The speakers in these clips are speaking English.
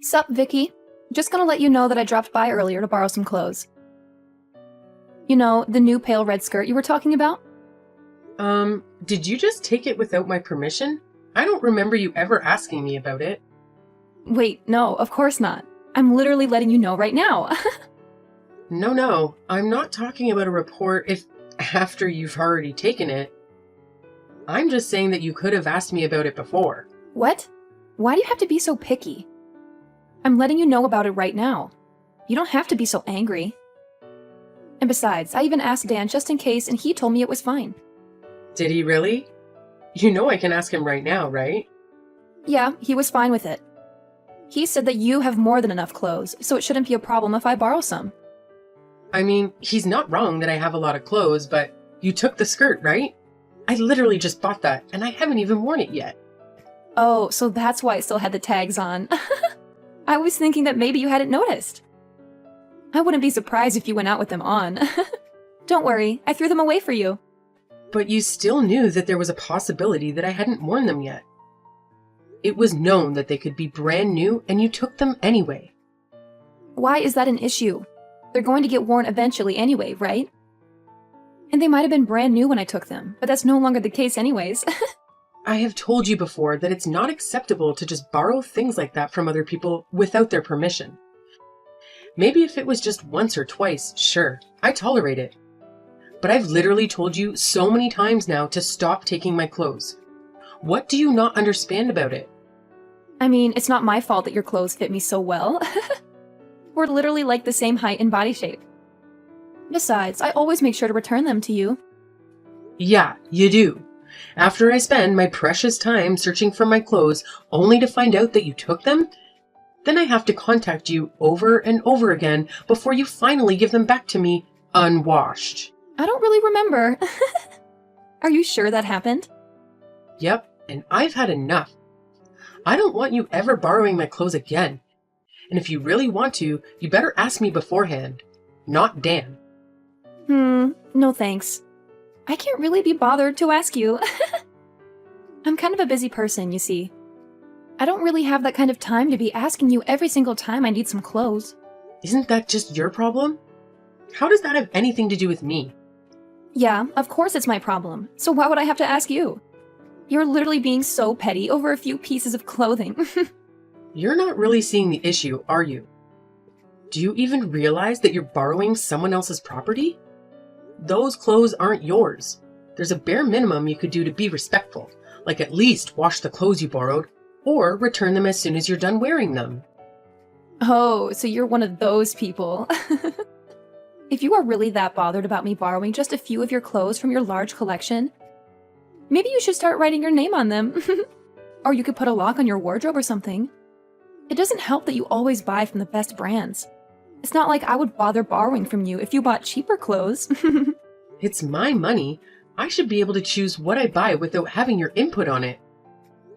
Sup, Vicky? Just gonna let you know that I dropped by earlier to borrow some clothes. You know, the new pale red skirt you were talking about? Did you just take it without my permission? I don't remember you ever asking me about it. Wait, no, of course not. I'm literally letting you know right now. No, I'm not talking about a report if after you've already taken it. I'm just saying that you could have asked me about it before. What? Why do you have to be so picky? I'm letting you know about it right now. You don't have to be so angry. And besides, I even asked Dan just in case, and he told me it was fine. Did he really? You know I can ask him right now, right? Yeah, he was fine with it. He said that you have more than enough clothes, so it shouldn't be a problem if I borrow some. I mean, he's not wrong that I have a lot of clothes, but you took the skirt, right? I literally just bought that, and I haven't even worn it yet. Oh, so that's why it still had the tags on. I was thinking that maybe you hadn't noticed. I wouldn't be surprised if you went out with them on. Don't worry, I threw them away for you. But you still knew that there was a possibility that I hadn't worn them yet. It was known that they could be brand new, and you took them anyway. Why is that an issue? They're going to get worn eventually anyway, right? And they might have been brand new when I took them, but that's no longer the case anyways. I have told you before that it's not acceptable to just borrow things like that from other people without their permission. Maybe if it was just once or twice, sure, I tolerate it. But I've literally told you so many times now to stop taking my clothes. What do you not understand about it? I mean, it's not my fault that your clothes fit me so well. We're literally like the same height and body shape. Besides, I always make sure to return them to you. Yeah, you do. After I spend my precious time searching for my clothes only to find out that you took them, then I have to contact you over and over again before you finally give them back to me unwashed. I don't really remember. Are you sure that happened? Yep, and I've had enough. I don't want you ever borrowing my clothes again. And if you really want to, you better ask me beforehand, not Dan. No thanks. I can't really be bothered to ask you. I'm kind of a busy person, you see. I don't really have that kind of time to be asking you every single time I need some clothes. Isn't that just your problem? How does that have anything to do with me? Yeah, of course it's my problem. So why would I have to ask you? You're literally being so petty over a few pieces of clothing. You're not really seeing the issue, are you? Do you even realize that you're borrowing someone else's property? Those clothes aren't yours. There's a bare minimum you could do to be respectful, like at least wash the clothes you borrowed, or return them as soon as you're done wearing them. Oh, so you're one of those people. If you are really that bothered about me borrowing just a few of your clothes from your large collection, maybe you should start writing your name on them. Or you could put a lock on your wardrobe or something. It doesn't help that you always buy from the best brands. It's not like I would bother borrowing from you if you bought cheaper clothes. It's my money. I should be able to choose what I buy without having your input on it.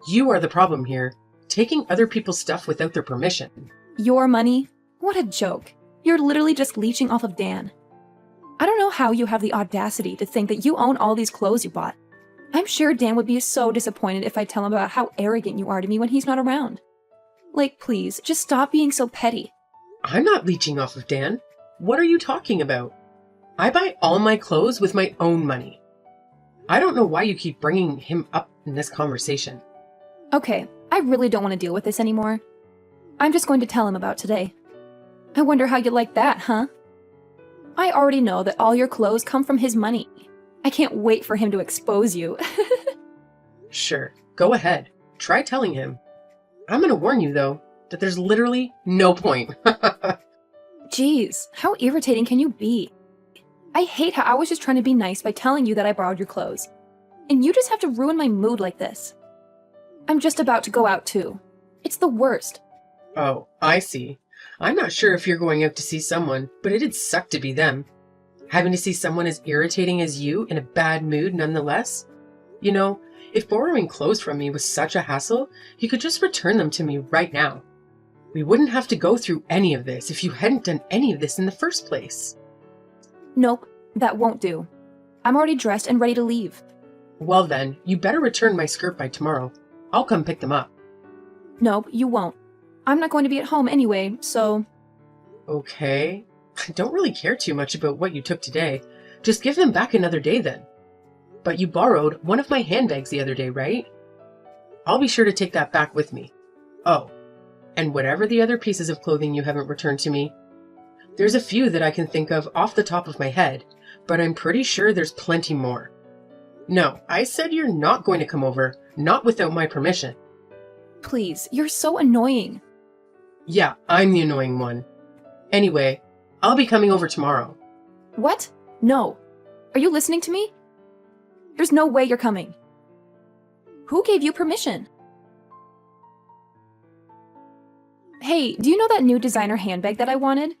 You are the problem here, taking other people's stuff without their permission. Your money? What a joke. You're literally just leeching off of Dan. I don't know how you have the audacity to think that you own all these clothes you bought. I'm sure Dan would be so disappointed if I tell him about how arrogant you are to me when he's not around. Like, please, just stop being so petty. I'm not leeching off of Dan. What are you talking about? I buy all my clothes with my own money. I don't know why you keep bringing him up in this conversation. Okay, I really don't want to deal with this anymore. I'm just going to tell him about today. I wonder how you like that, huh? I already know that all your clothes come from his money. I can't wait for him to expose you. Sure, go ahead. Try telling him. I'm gonna warn you, though, that there's literally no point. Jeez, how irritating can you be? I hate how I was just trying to be nice by telling you that I borrowed your clothes. And you just have to ruin my mood like this. I'm just about to go out too. It's the worst. Oh, I see. I'm not sure if you're going out to see someone, but it'd suck to be them. Having to see someone as irritating as you in a bad mood nonetheless? You know, if borrowing clothes from me was such a hassle, you could just return them to me right now. We wouldn't have to go through any of this if you hadn't done any of this in the first place. Nope, that won't do. I'm already dressed and ready to leave. Well then, you better return my skirt by tomorrow. I'll come pick them up. Nope, you won't. I'm not going to be at home anyway, so... Okay. I don't really care too much about what you took today. Just give them back another day then. But you borrowed one of my handbags the other day, right? I'll be sure to take that back with me. Oh, and whatever the other pieces of clothing you haven't returned to me. There's a few that I can think of off the top of my head, but I'm pretty sure there's plenty more. No, I said you're not going to come over, not without my permission. Please, you're so annoying. Yeah, I'm the annoying one. Anyway, I'll be coming over tomorrow. What? No. Are you listening to me? There's no way you're coming. Who gave you permission? Hey, do you know that new designer handbag that I wanted?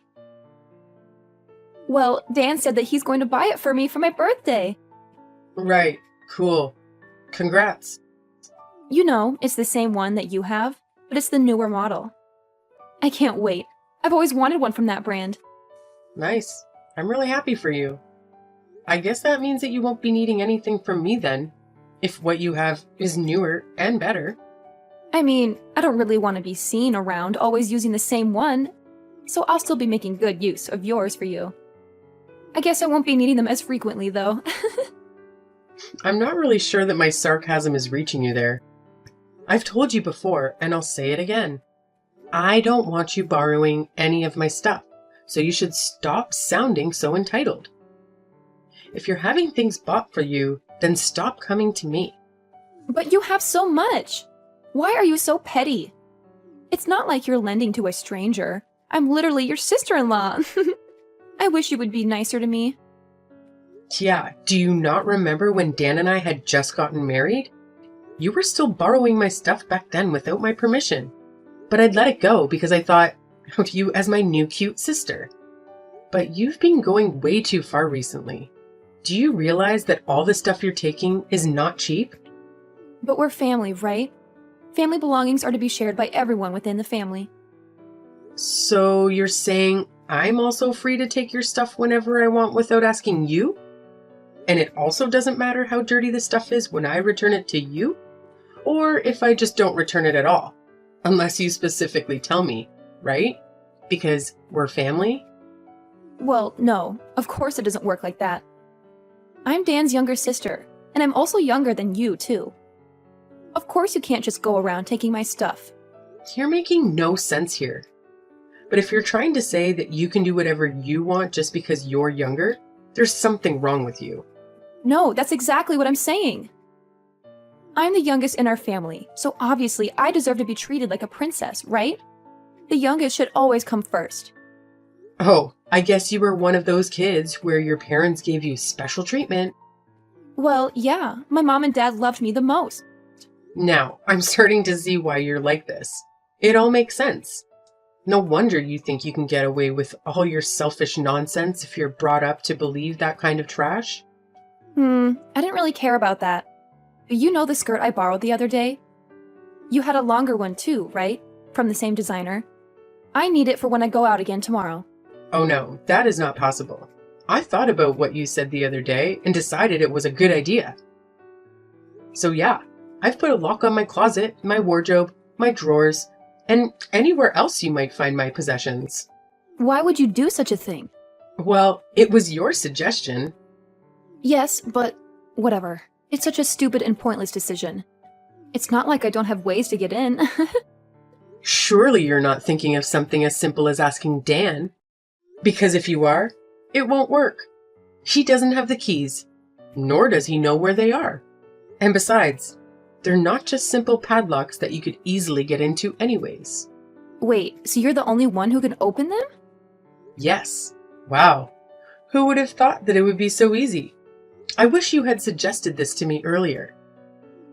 Well, Dan said that he's going to buy it for me for my birthday. Right, cool. Congrats. You know, it's the same one that you have, but it's the newer model. I can't wait. I've always wanted one from that brand. Nice. I'm really happy for you. I guess that means that you won't be needing anything from me then, if what you have is newer and better. I mean, I don't really want to be seen around always using the same one, so I'll still be making good use of yours for you. I guess I won't be needing them as frequently, though. I'm not really sure that my sarcasm is reaching you there. I've told you before, and I'll say it again. I don't want you borrowing any of my stuff, so you should stop sounding so entitled. If you're having things bought for you, then stop coming to me. But you have so much! Why are you so petty? It's not like you're lending to a stranger. I'm literally your sister-in-law. I wish you would be nicer to me. Yeah, do you not remember when Dan and I had just gotten married? You were still borrowing my stuff back then without my permission. But I'd let it go because I thought of you as my new cute sister. But you've been going way too far recently. Do you realize that all the stuff you're taking is not cheap? But we're family, right? Family belongings are to be shared by everyone within the family. So you're saying I'm also free to take your stuff whenever I want without asking you? And it also doesn't matter how dirty the stuff is when I return it to you? Or if I just don't return it at all? Unless you specifically tell me, right? Because we're family? Well, no, of course it doesn't work like that. I'm Dan's younger sister, and I'm also younger than you, too. Of course you can't just go around taking my stuff. You're making no sense here. But if you're trying to say that you can do whatever you want just because you're younger, there's something wrong with you. No, that's exactly what I'm saying. I'm the youngest in our family, so obviously I deserve to be treated like a princess, right? The youngest should always come first. Oh, I guess you were one of those kids where your parents gave you special treatment. Well, yeah, my mom and dad loved me the most. Now, I'm starting to see why you're like this. It all makes sense. No wonder you think you can get away with all your selfish nonsense if you're brought up to believe that kind of trash. I didn't really care about that. You know the skirt I borrowed the other day? You had a longer one too, right? From the same designer. I need it for when I go out again tomorrow. Oh no, that is not possible. I thought about what you said the other day and decided it was a good idea. So yeah, I've put a lock on my closet, my wardrobe, my drawers, and anywhere else you might find my possessions. Why would you do such a thing? Well, it was your suggestion. Yes, but whatever. It's such a stupid and pointless decision. It's not like I don't have ways to get in. Surely you're not thinking of something as simple as asking Dan. Because if you are, it won't work. He doesn't have the keys, nor does he know where they are. And besides, they're not just simple padlocks that you could easily get into anyways. Wait, so you're the only one who can open them? Yes. Wow. Who would have thought that it would be so easy? I wish you had suggested this to me earlier.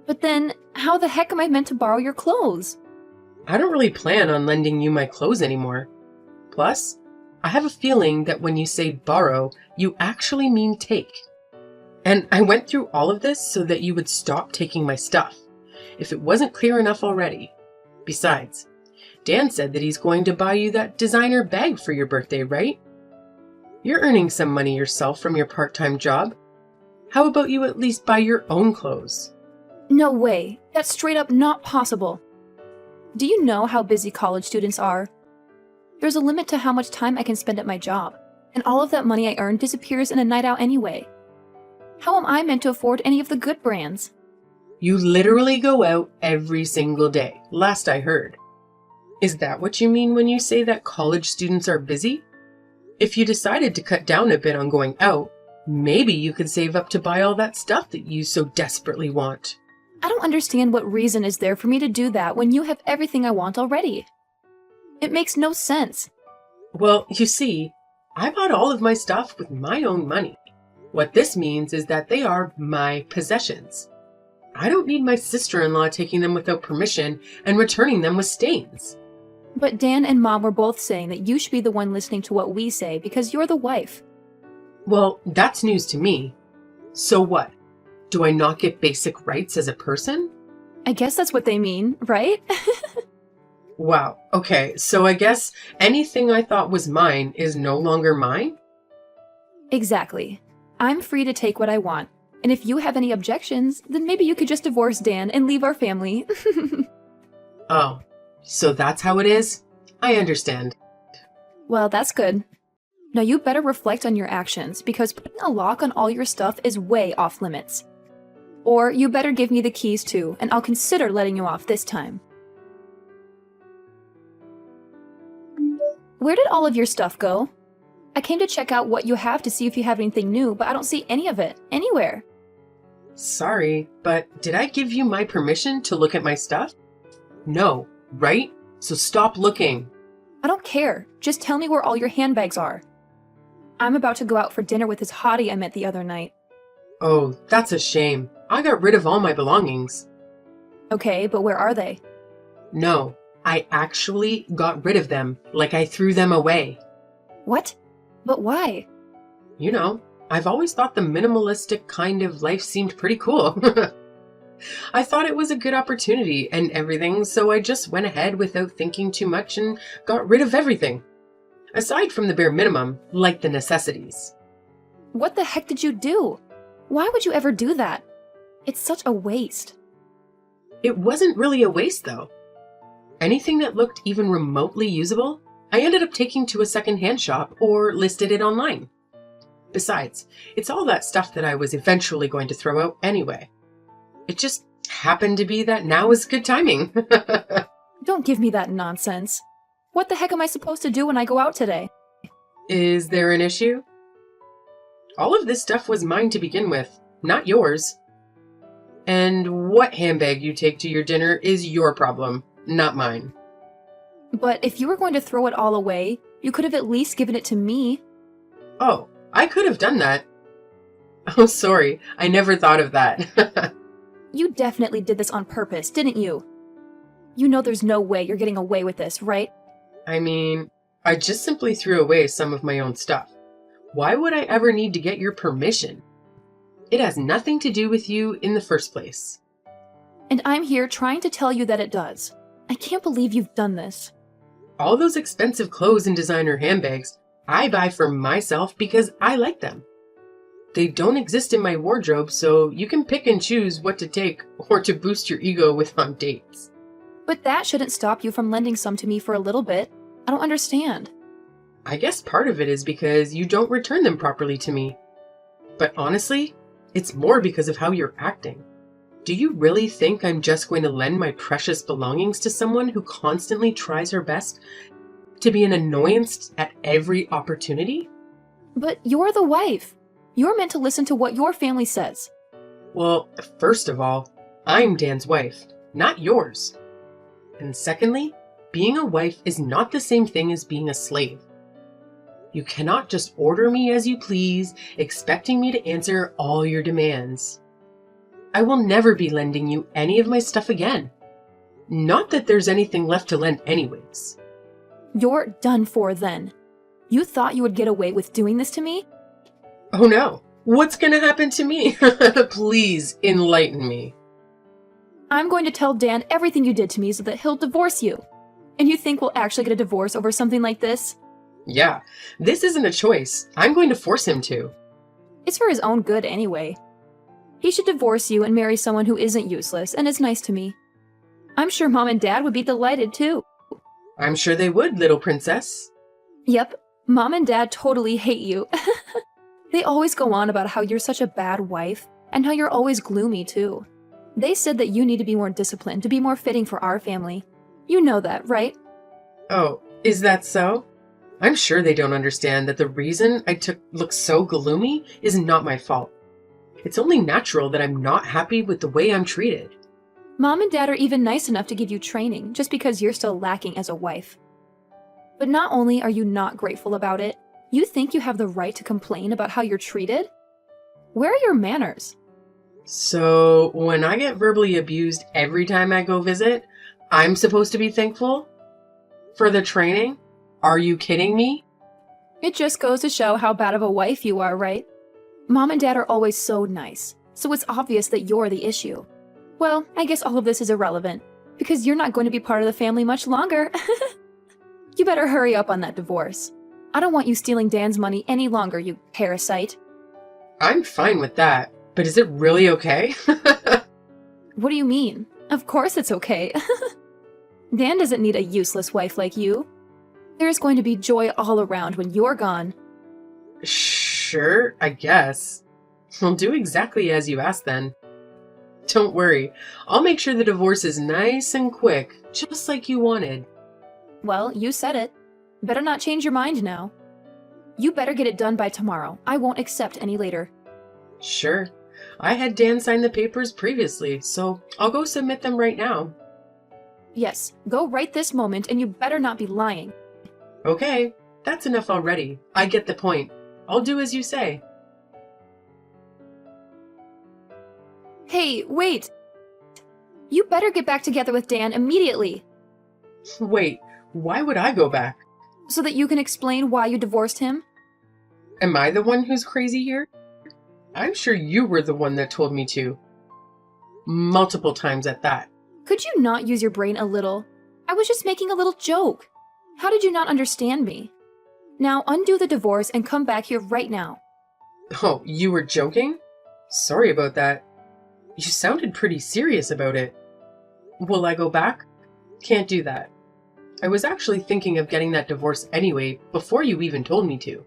But then, how the heck am I meant to borrow your clothes? I don't really plan on lending you my clothes anymore. Plus, I have a feeling that when you say borrow, you actually mean take. And I went through all of this so that you would stop taking my stuff, if it wasn't clear enough already. Besides, Dan said that he's going to buy you that designer bag for your birthday, right? You're earning some money yourself from your part-time job. How about you at least buy your own clothes? No way. That's straight up not possible. Do you know how busy college students are? There's a limit to how much time I can spend at my job, and all of that money I earn disappears in a night out anyway. How am I meant to afford any of the good brands? You literally go out every single day, last I heard. Is that what you mean when you say that college students are busy? If you decided to cut down a bit on going out, maybe you could save up to buy all that stuff that you so desperately want. I don't understand what reason is there for me to do that when you have everything I want already. It makes no sense. Well, you see, I bought all of my stuff with my own money. What this means is that they are my possessions. I don't need my sister-in-law taking them without permission and returning them with stains. But Dan and Mom were both saying that you should be the one listening to what we say because you're the wife. Well, that's news to me. So what? Do I not get basic rights as a person? I guess that's what they mean, right? Wow. Okay, so I guess anything I thought was mine is no longer mine? Exactly. I'm free to take what I want. And if you have any objections, then maybe you could just divorce Dan and leave our family. Oh, so that's how it is? I understand. Well, that's good. Now you better reflect on your actions because putting a lock on all your stuff is way off limits. Or you better give me the keys too, and I'll consider letting you off this time. Where did all of your stuff go? I came to check out what you have to see if you have anything new, but I don't see any of it, anywhere. Sorry, but did I give you my permission to look at my stuff? No, right? So stop looking. I don't care. Just tell me where all your handbags are. I'm about to go out for dinner with this hottie I met the other night. Oh, that's a shame. I got rid of all my belongings. Okay, but where are they? No, I actually got rid of them, like I threw them away. What? But why? You know, I've always thought the minimalistic kind of life seemed pretty cool. I thought it was a good opportunity and everything, so I just went ahead without thinking too much and got rid of everything. Aside from the bare minimum, like the necessities. What the heck did you do? Why would you ever do that? It's such a waste. It wasn't really a waste, though. Anything that looked even remotely usable, I ended up taking to a secondhand shop or listed it online. Besides, it's all that stuff that I was eventually going to throw out anyway. It just happened to be that now is good timing. Don't give me that nonsense. What the heck am I supposed to do when I go out today? Is there an issue? All of this stuff was mine to begin with, not yours. And what handbag you take to your dinner is your problem, not mine. But if you were going to throw it all away, you could have at least given it to me. Oh, I could have done that. Oh, sorry, I never thought of that. You definitely did this on purpose, didn't you? You know there's no way you're getting away with this, right? I mean, I just simply threw away some of my own stuff. Why would I ever need to get your permission? It has nothing to do with you in the first place. And I'm here trying to tell you that it does. I can't believe you've done this. All those expensive clothes and designer handbags, I buy for myself because I like them. They don't exist in my wardrobe, so you can pick and choose what to take or to boost your ego with on dates. But that shouldn't stop you from lending some to me for a little bit. I don't understand. I guess part of it is because you don't return them properly to me. But honestly, it's more because of how you're acting. Do you really think I'm just going to lend my precious belongings to someone who constantly tries her best to be an annoyance at every opportunity? But you're the wife. You're meant to listen to what your family says. Well, first of all, I'm Dan's wife, not yours. And secondly, being a wife is not the same thing as being a slave. You cannot just order me as you please, expecting me to answer all your demands. I will never be lending you any of my stuff again. Not that there's anything left to lend anyways. You're done for then. You thought you would get away with doing this to me? Oh no, what's gonna happen to me? Please enlighten me. I'm going to tell Dan everything you did to me so that he'll divorce you. And you think we'll actually get a divorce over something like this? Yeah, this isn't a choice. I'm going to force him to. It's for his own good anyway. He should divorce you and marry someone who isn't useless and is nice to me. I'm sure Mom and Dad would be delighted too. I'm sure they would, little princess. Yep, Mom and Dad totally hate you. They always go on about how you're such a bad wife and how you're always gloomy too. They said that you need to be more disciplined to be more fitting for our family. You know that, right? Oh, is that so? I'm sure they don't understand that the reason I look so gloomy is not my fault. It's only natural that I'm not happy with the way I'm treated. Mom and Dad are even nice enough to give you training just because you're still lacking as a wife. But not only are you not grateful about it, you think you have the right to complain about how you're treated? Where are your manners? So, when I get verbally abused every time I go visit, I'm supposed to be thankful? For the training? Are you kidding me? It just goes to show how bad of a wife you are, right? Mom and Dad are always so nice, so it's obvious that you're the issue. Well, I guess all of this is irrelevant, because you're not going to be part of the family much longer. You better hurry up on that divorce. I don't want you stealing Dan's money any longer, you parasite. I'm fine with that, but is it really okay? What do you mean? Of course it's okay. Dan doesn't need a useless wife like you. There's going to be joy all around when you're gone. Sure, I guess. I'll do exactly as you asked then. Don't worry, I'll make sure the divorce is nice and quick, just like you wanted. Well, you said it. Better not change your mind now. You better get it done by tomorrow. I won't accept any later. Sure. I had Dan sign the papers previously, so I'll go submit them right now. Yes, go right this moment, and you better not be lying. Okay, that's enough already. I get the point. I'll do as you say. Hey, wait! You better get back together with Dan immediately, Wait, why would I go back? so that you can explain why you divorced him. Am I the one who's crazy here? I'm sure you were the one that told me to. Multiple times at that. Could you not use your brain a little? I was just making a little joke. How did you not understand me? Now undo the divorce and come back here right now. Oh, you were joking? Sorry about that. You sounded pretty serious about it. Will I go back? Can't do that. I was actually thinking of getting that divorce anyway, before you even told me to.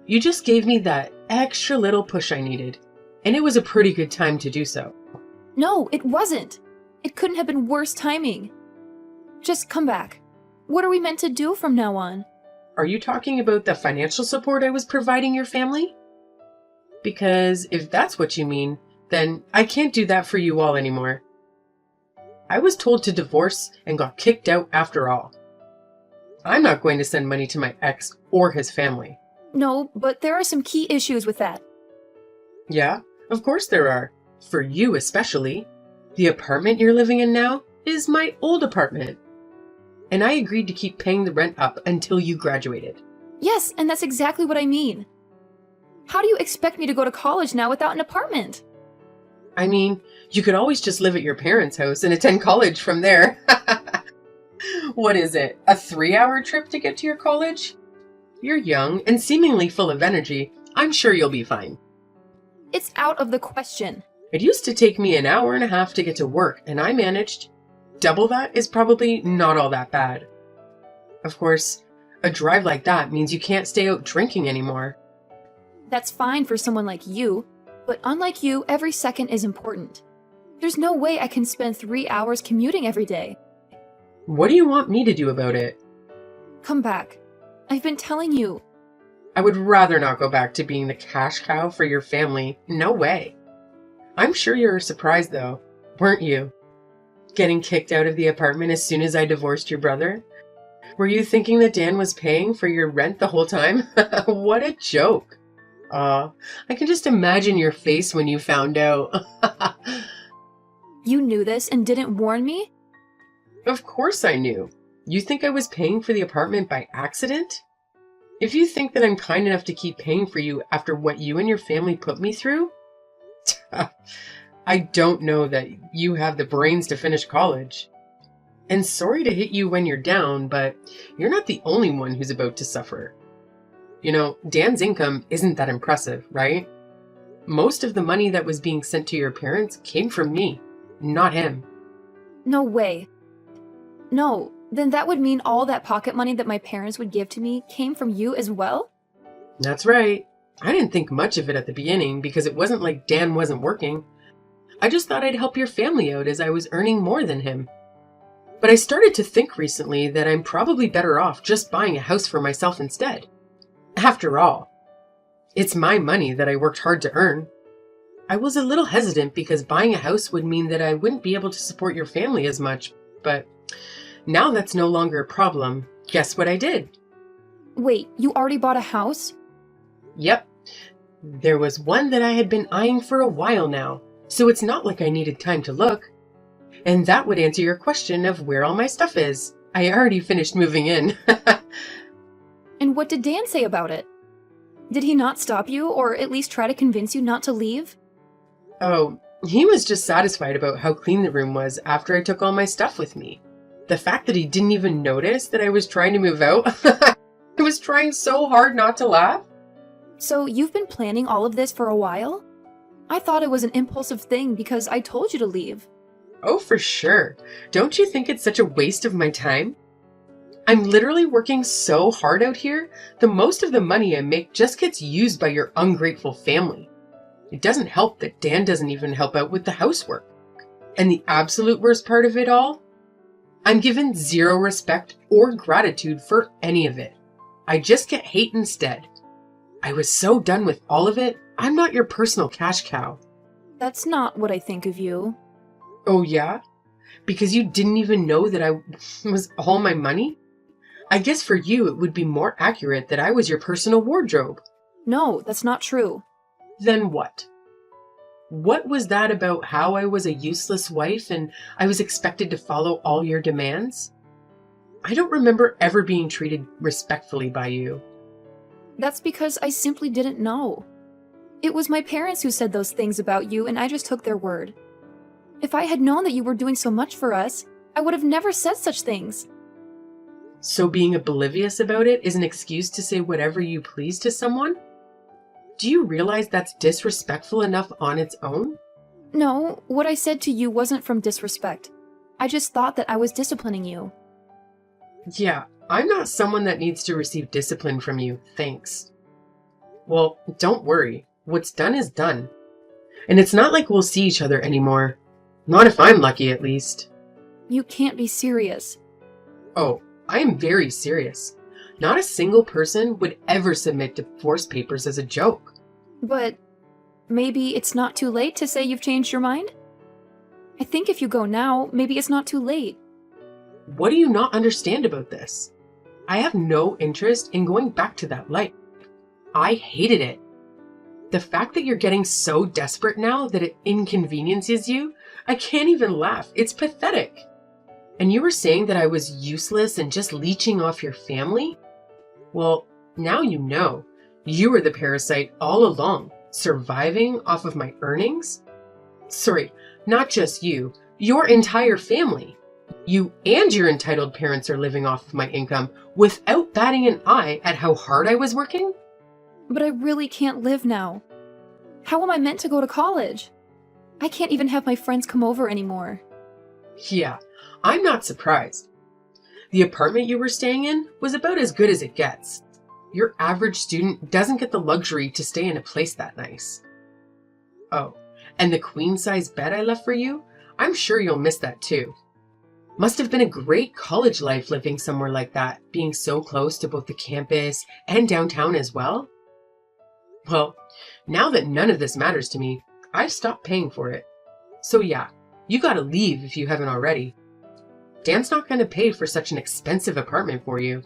You just gave me that extra little push I needed, and it was a pretty good time to do so. No, it wasn't. It couldn't have been worse timing. Just come back. What are we meant to do from now on? Are you talking about the financial support I was providing your family? Because if that's what you mean, then I can't do that for you all anymore. I was told to divorce and got kicked out after all. I'm not going to send money to my ex or his family. No, but there are some key issues with that. Yeah, of course there are. For you especially. The apartment you're living in now is my old apartment. And I agreed to keep paying the rent up until you graduated. Yes, and that's exactly what I mean. How do you expect me to go to college now without an apartment? I mean, you could always just live at your parents' house and attend college from there. What is it, a 3-hour trip to get to your college? You're young and seemingly full of energy. I'm sure you'll be fine. It's out of the question. It used to take me an hour and a half to get to work, and I managed. Double that is probably not all that bad. Of course, a drive like that means you can't stay out drinking anymore. That's fine for someone like you, but unlike you, every second is important. There's no way I can spend 3 hours commuting every day. What do you want me to do about it? Come back. I've been telling you. I would rather not go back to being the cash cow for your family. No way. I'm sure you were surprised though, weren't you? Getting kicked out of the apartment as soon as I divorced your brother? Were you thinking that Dan was paying for your rent the whole time? What a joke. I can just imagine your face when you found out. You knew this and didn't warn me? Of course I knew. You think I was paying for the apartment by accident? If you think that I'm kind enough to keep paying for you after what you and your family put me through, I don't know that you have the brains to finish college. And sorry to hit you when you're down, but you're not the only one who's about to suffer. You know, Dan's income isn't that impressive, right? Most of the money that was being sent to your parents came from me, not him. No way. No, then that would mean all that pocket money that my parents would give to me came from you as well? That's right. I didn't think much of it at the beginning because it wasn't like Dan wasn't working. I just thought I'd help your family out as I was earning more than him. But I started to think recently that I'm probably better off just buying a house for myself instead. After all, it's my money that I worked hard to earn. I was a little hesitant because buying a house would mean that I wouldn't be able to support your family as much, but now that's no longer a problem. Guess what I did? Wait, you already bought a house? Yep. There was one that I had been eyeing for a while now, so it's not like I needed time to look. And that would answer your question of where all my stuff is. I already finished moving in. And what did Dan say about it? Did he not stop you, or at least try to convince you not to leave? Oh, he was just satisfied about how clean the room was after I took all my stuff with me. The fact that he didn't even notice that I was trying to move out, I was trying so hard not to laugh. So you've been planning all of this for a while? I thought it was an impulsive thing because I told you to leave. Oh, for sure. Don't you think it's such a waste of my time? I'm literally working so hard out here, the most of the money I make just gets used by your ungrateful family. It doesn't help that Dan doesn't even help out with the housework. And the absolute worst part of it all? I'm given zero respect or gratitude for any of it. I just get hate instead. I was so done with all of it, I'm not your personal cash cow. That's not what I think of you. Oh yeah? Because you didn't even know that I was all my money? I guess for you it would be more accurate that I was your personal wardrobe. No, that's not true. Then what? What was that about how I was a useless wife and I was expected to follow all your demands? I don't remember ever being treated respectfully by you. That's because I simply didn't know. It was my parents who said those things about you, and I just took their word. If I had known that you were doing so much for us, I would have never said such things. So being oblivious about it is an excuse to say whatever you please to someone? Do you realize that's disrespectful enough on its own? No, what I said to you wasn't from disrespect. I just thought that I was disciplining you. Yeah, I'm not someone that needs to receive discipline from you, thanks. Well, don't worry. What's done is done. And it's not like we'll see each other anymore. Not if I'm lucky, at least. You can't be serious. Oh, I am very serious. Not a single person would ever submit divorce papers as a joke. But maybe it's not too late to say you've changed your mind? I think if you go now, maybe it's not too late. What do you not understand about this? I have no interest in going back to that life. I hated it. The fact that you're getting so desperate now that it inconveniences you, I can't even laugh. It's pathetic. And you were saying that I was useless and just leeching off your family? Well, now you know. You were the parasite all along, surviving off of my earnings? Sorry, not just you, your entire family. You and your entitled parents are living off of my income without batting an eye at how hard I was working? But I really can't live now. How am I meant to go to college? I can't even have my friends come over anymore. Yeah, I'm not surprised. The apartment you were staying in was about as good as it gets. Your average student doesn't get the luxury to stay in a place that nice. Oh, and the queen-size bed I left for you? I'm sure you'll miss that too. Must have been a great college life living somewhere like that, being so close to both the campus and downtown as well. Well, now that none of this matters to me, I've stopped paying for it. So yeah, you gotta leave if you haven't already. Dan's not gonna pay for such an expensive apartment for you.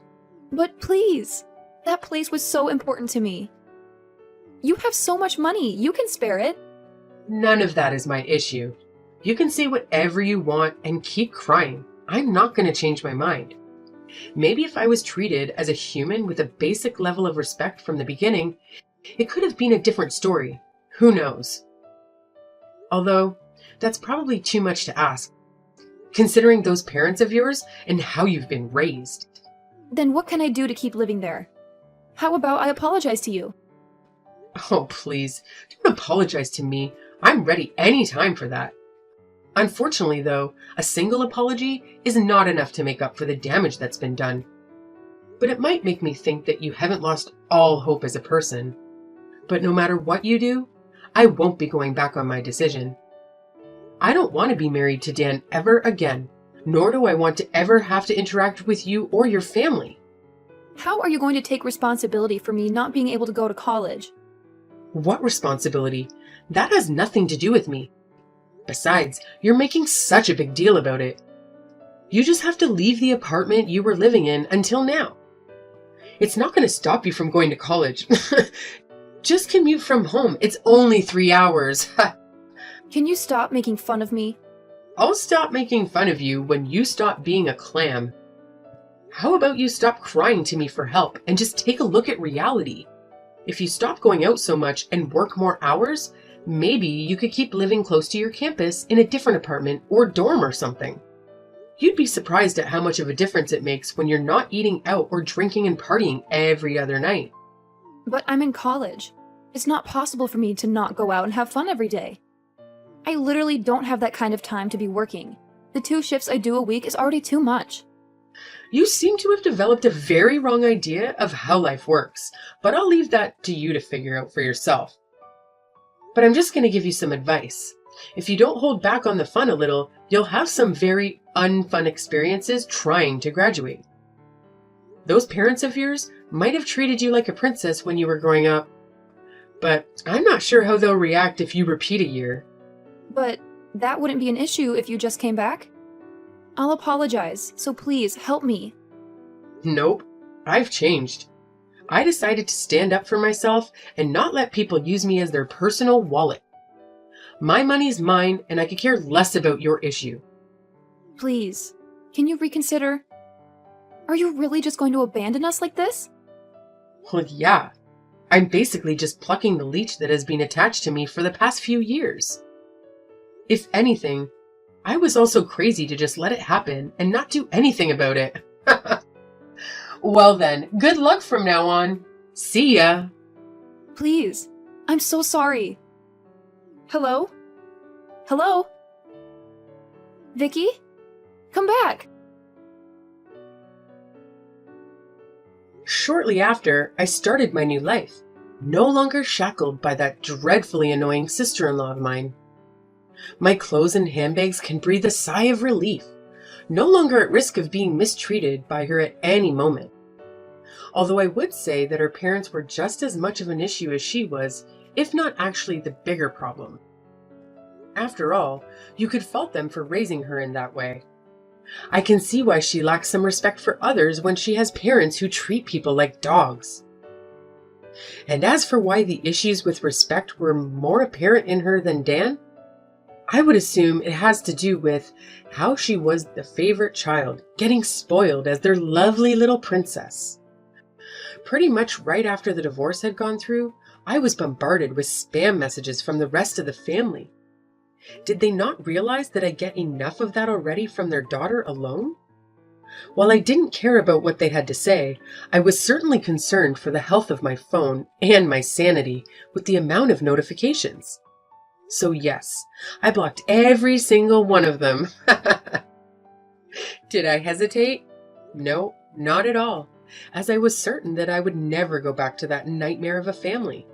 But please, that place was so important to me. You have so much money, you can spare it. None of that is my issue. You can say whatever you want and keep crying. I'm not gonna change my mind. Maybe if I was treated as a human with a basic level of respect from the beginning, it could have been a different story. Who knows? Although, that's probably too much to ask, considering those parents of yours and how you've been raised. Then what can I do to keep living there? How about I apologize to you? Oh, please, don't apologize to me. I'm ready anytime for that. Unfortunately, though, a single apology is not enough to make up for the damage that's been done. But it might make me think that you haven't lost all hope as a person. But no matter what you do, I won't be going back on my decision. I don't want to be married to Dan ever again, nor do I want to ever have to interact with you or your family. How are you going to take responsibility for me not being able to go to college? What responsibility? That has nothing to do with me. Besides, you're making such a big deal about it. You just have to leave the apartment you were living in until now. It's not going to stop you from going to college. Just commute from home. It's only 3 hours. Can you stop making fun of me? I'll stop making fun of you when you stop being a clam. How about you stop crying to me for help and just take a look at reality? If you stop going out so much and work more hours, maybe you could keep living close to your campus in a different apartment or dorm or something. You'd be surprised at how much of a difference it makes when you're not eating out or drinking and partying every other night. But I'm in college. It's not possible for me to not go out and have fun every day. I literally don't have that kind of time to be working. The 2 shifts I do a week is already too much. You seem to have developed a very wrong idea of how life works, but I'll leave that to you to figure out for yourself. But I'm just going to give you some advice. If you don't hold back on the fun a little, you'll have some very unfun experiences trying to graduate. Those parents of yours might have treated you like a princess when you were growing up, but I'm not sure how they'll react if you repeat a year. But that wouldn't be an issue if you just came back. I'll apologize, so please help me. Nope, I've changed. I decided to stand up for myself and not let people use me as their personal wallet. My money's mine, and I could care less about your issue. Please, can you reconsider? Are you really just going to abandon us like this? Well, yeah. I'm basically just plucking the leech that has been attached to me for the past few years. If anything, I was also crazy to just let it happen and not do anything about it. Well then, good luck from now on. See ya. Please, I'm so sorry. Hello? Hello? Vicky? Come back! Shortly after, I started my new life, no longer shackled by that dreadfully annoying sister-in-law of mine. My clothes and handbags can breathe a sigh of relief, no longer at risk of being mistreated by her at any moment. Although I would say that her parents were just as much of an issue as she was, if not actually the bigger problem. After all, you could fault them for raising her in that way. I can see why she lacks some respect for others when she has parents who treat people like dogs. And as for why the issues with respect were more apparent in her than Dan, I would assume it has to do with how she was the favorite child, getting spoiled as their lovely little princess. Pretty much right after the divorce had gone through, I was bombarded with spam messages from the rest of the family. Did they not realize that I get enough of that already from their daughter alone? While I didn't care about what they had to say, I was certainly concerned for the health of my phone and my sanity with the amount of notifications. So yes, I blocked every single one of them. Did I hesitate? No, not at all, as I was certain that I would never go back to that nightmare of a family.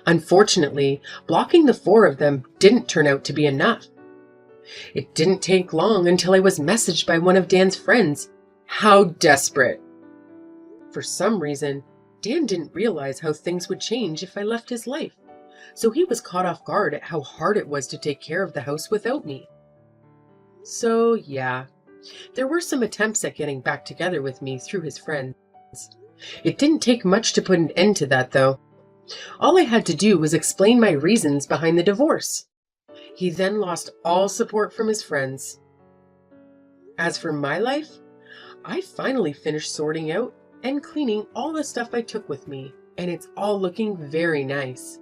Unfortunately, blocking the 4 of them didn't turn out to be enough. It didn't take long until I was messaged by one of Dan's friends. How desperate! For some reason, Dan didn't realize how things would change if I left his life, so he was caught off guard at how hard it was to take care of the house without me. So yeah, there were some attempts at getting back together with me through his friends. It didn't take much to put an end to that, though. All I had to do was explain my reasons behind the divorce. He then lost all support from his friends. As for my life, I finally finished sorting out and cleaning all the stuff I took with me, and it's all looking very nice.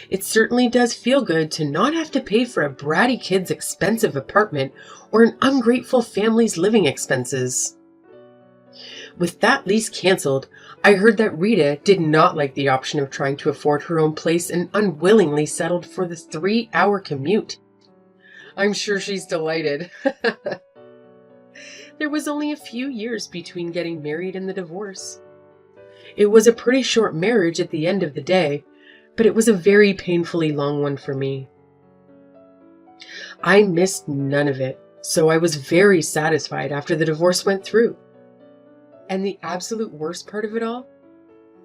It certainly does feel good to not have to pay for a bratty kid's expensive apartment or an ungrateful family's living expenses. With that lease canceled, I heard that Rita did not like the option of trying to afford her own place and unwillingly settled for the 3-hour commute. I'm sure she's delighted. There was only a few years between getting married and the divorce. It was a pretty short marriage at the end of the day, but it was a very painfully long one for me. I missed none of it, so I was very satisfied after the divorce went through. And the absolute worst part of it all?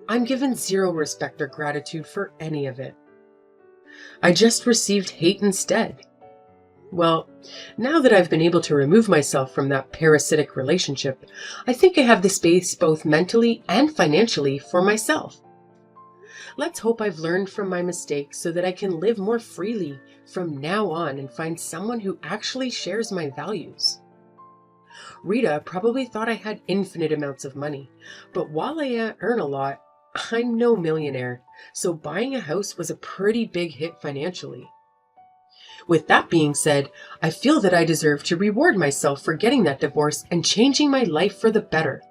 I'm given zero respect or gratitude for any of it. I just received hate instead. Well, now that I've been able to remove myself from that parasitic relationship, I think I have the space both mentally and financially for myself. Let's hope I've learned from my mistakes so that I can live more freely from now on and find someone who actually shares my values. Rita probably thought I had infinite amounts of money, but while I earn a lot, I'm no millionaire, so buying a house was a pretty big hit financially. With that being said, I feel that I deserve to reward myself for getting that divorce and changing my life for the better.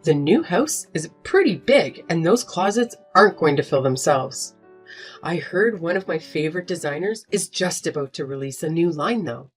The new house is pretty big, and those closets aren't going to fill themselves. I heard one of my favorite designers is just about to release a new line though.